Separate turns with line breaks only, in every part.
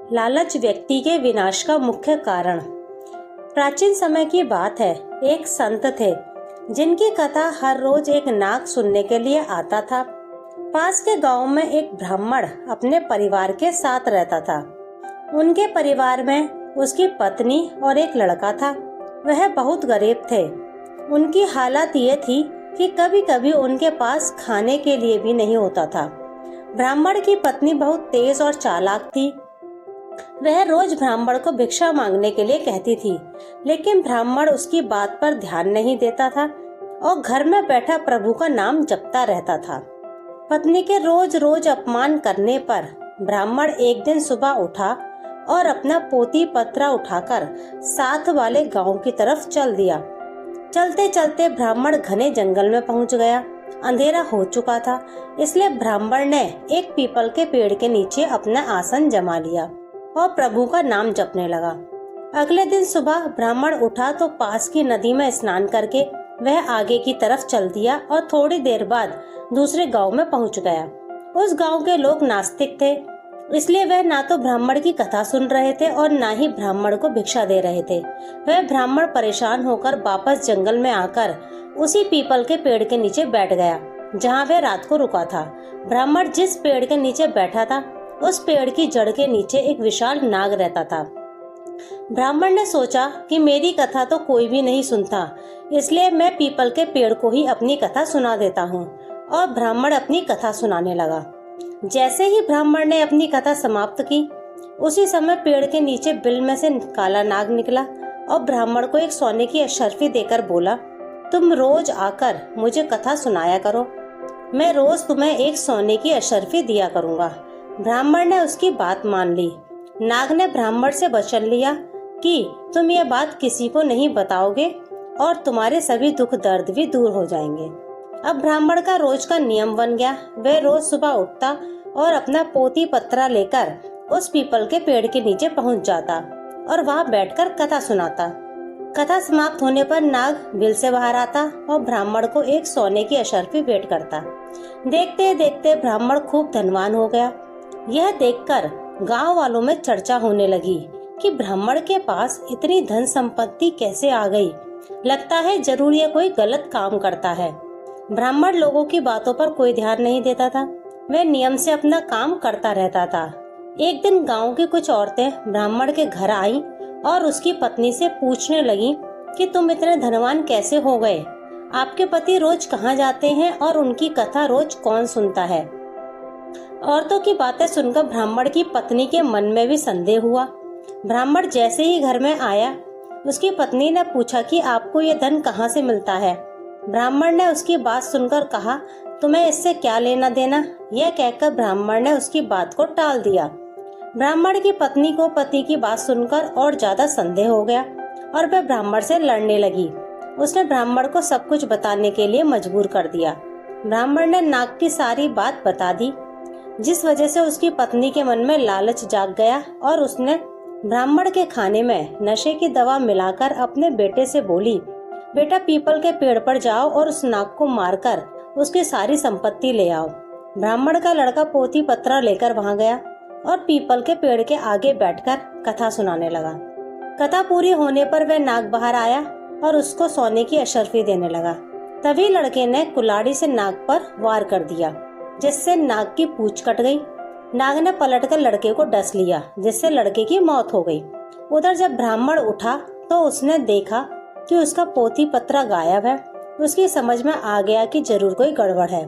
लालच व्यक्ति के विनाश का मुख्य कारण। प्राचीन समय की बात है, एक संत थे जिनकी कथा हर रोज एक नाग सुनने के लिए आता था। पास के गांव में एक ब्राह्मण अपने परिवार के साथ रहता था। उनके परिवार में उसकी पत्नी और एक लड़का था। वह बहुत गरीब थे। उनकी हालत ये थी कि कभी कभी उनके पास खाने के लिए भी नहीं होता था। ब्राह्मण की पत्नी बहुत तेज और चालाक थी। वह रोज ब्राह्मण को भिक्षा मांगने के लिए कहती थी, लेकिन ब्राह्मण उसकी बात पर ध्यान नहीं देता था और घर में बैठा प्रभु का नाम जपता रहता था। पत्नी के रोज रोज अपमान करने पर ब्राह्मण एक दिन सुबह उठा और अपना पोती पत्रा उठाकर साथ वाले गांव की तरफ चल दिया। चलते चलते ब्राह्मण घने जंगल में पहुंच गया। अंधेरा हो चुका था, इसलिए ब्राह्मण ने एक पीपल के पेड़ के नीचे अपना आसन जमा लिया और प्रभु का नाम जपने लगा। अगले दिन सुबह ब्राह्मण उठा तो पास की नदी में स्नान करके वह आगे की तरफ चल दिया और थोड़ी देर बाद दूसरे गांव में पहुंच गया। उस गांव के लोग नास्तिक थे, इसलिए वह ना तो ब्राह्मण की कथा सुन रहे थे और ना ही ब्राह्मण को भिक्षा दे रहे थे। वह ब्राह्मण परेशान होकर वापस जंगल में आकर उसी पीपल के पेड़ के नीचे बैठ गया जहां वह रात को रुका था। ब्राह्मण जिस पेड़ के नीचे बैठा था उस पेड़ की जड़ के नीचे एक विशाल नाग रहता था। ब्राह्मण ने सोचा कि मेरी कथा तो कोई भी नहीं सुनता, इसलिए मैं पीपल के पेड़ को ही अपनी कथा सुना देता हूँ। और ब्राह्मण अपनी कथा सुनाने लगा। जैसे ही ब्राह्मण ने अपनी कथा समाप्त की, उसी समय पेड़ के नीचे बिल में से काला नाग निकला और ब्राह्मण को एक सोने की अशर्फी देकर बोला, तुम रोज आकर मुझे कथा सुनाया करो, मैं रोज तुम्हें एक सोने की अशर्फी दिया करूँगा। ब्राह्मण ने उसकी बात मान ली। नाग ने ब्राह्मण से वचन लिया कि तुम ये बात किसी को नहीं बताओगे और तुम्हारे सभी दुख दर्द भी दूर हो जाएंगे। अब ब्राह्मण का रोज का नियम बन गया। वह रोज सुबह उठता और अपना पोती पत्रा लेकर उस पीपल के पेड़ के नीचे पहुंच जाता और वहां बैठकर कथा सुनाता। कथा समाप्त होने पर नाग बिल से बाहर आता और ब्राह्मण को एक सोने की अशर्फी भेंट करता। देखते देखते ब्राह्मण खूब धनवान हो गया। यह देखकर गांव वालों में चर्चा होने लगी कि ब्राह्मण के पास इतनी धन संपत्ति कैसे आ गई। लगता है जरूर यह कोई गलत काम करता है। ब्राह्मण लोगों की बातों पर कोई ध्यान नहीं देता था। वह नियम से अपना काम करता रहता था। एक दिन गांव की कुछ औरतें ब्राह्मण के घर आईं और उसकी पत्नी से पूछने लगी कि तुम इतने धनवान कैसे हो गए? आपके पति रोज कहाँ जाते हैं और उनकी कथा रोज कौन सुनता है? औरतों की बातें सुनकर ब्राह्मण की पत्नी के मन में भी संदेह हुआ। ब्राह्मण जैसे ही घर में आया, उसकी पत्नी ने पूछा कि आपको ये धन कहाँ से मिलता है? ब्राह्मण ने उसकी बात सुनकर कहा, तुम्हें इससे क्या लेना देना? यह कहकर ब्राह्मण ने उसकी बात को टाल दिया। ब्राह्मण की पत्नी को पति की बात सुनकर और ज्यादा संदेह हो गया और वह ब्राह्मण से लड़ने लगी। उसने ब्राह्मण को सब कुछ बताने के लिए मजबूर कर दिया। ब्राह्मण ने नाग की सारी बात बता दी, जिस वजह से उसकी पत्नी के मन में लालच जाग गया और उसने ब्राह्मण के खाने में नशे की दवा मिलाकर अपने बेटे से बोली, बेटा पीपल के पेड़ पर जाओ और उस नाग को मारकर उसकी सारी संपत्ति ले आओ। ब्राह्मण का लड़का पोती पत्रा लेकर वहां गया और पीपल के पेड़ के आगे बैठकर कथा सुनाने लगा। कथा पूरी होने पर वह नाग बाहर आया और उसको सोने की अशर्फी देने लगा। तभी लड़के ने कुल्हाड़ी से नाग पर वार कर दिया, जिससे नाग की पूंछ कट गई। नाग ने पलटकर लड़के को डस लिया, जिससे लड़के की मौत हो गई। उधर जब ब्राह्मण उठा तो उसने देखा कि उसका पोती पत्रा गायब है। उसकी समझ में आ गया कि जरूर कोई गड़बड़ है।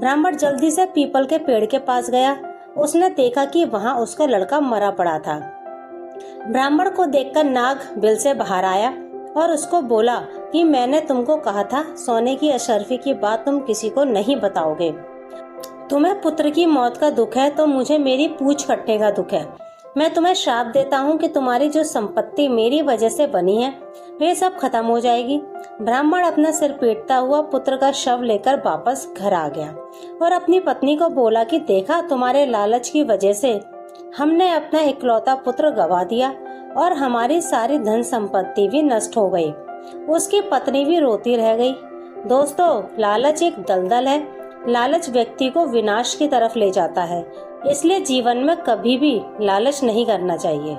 ब्राह्मण जल्दी से पीपल के पेड़ के पास गया। उसने देखा कि वहां उसका लड़का मरा पड़ा था। ब्राह्मण को देखकर नाग बिल से बाहर आया और उसको बोला कि मैंने तुमको कहा था सोने की अशर्फी की बात तुम किसी को नहीं बताओगे। तुम्हें पुत्र की मौत का दुख है तो मुझे मेरी पूंछ कटने का दुख है। मैं तुम्हें श्राप देता हूँ कि तुम्हारी जो संपत्ति मेरी वजह से बनी है वे सब खत्म हो जाएगी। ब्राह्मण अपना सिर पीटता हुआ पुत्र का शव लेकर वापस घर आ गया और अपनी पत्नी को बोला कि देखा, तुम्हारे लालच की वजह से हमने अपना इकलौता पुत्र गवा दिया और हमारी सारी धन संपत्ति भी नष्ट हो गई। उसकी पत्नी भी रोती रह गई। दोस्तों, लालच एक दलदल है। लालच व्यक्ति को विनाश की तरफ ले जाता है। इसलिए जीवन में कभी भी लालच नहीं करना चाहिए।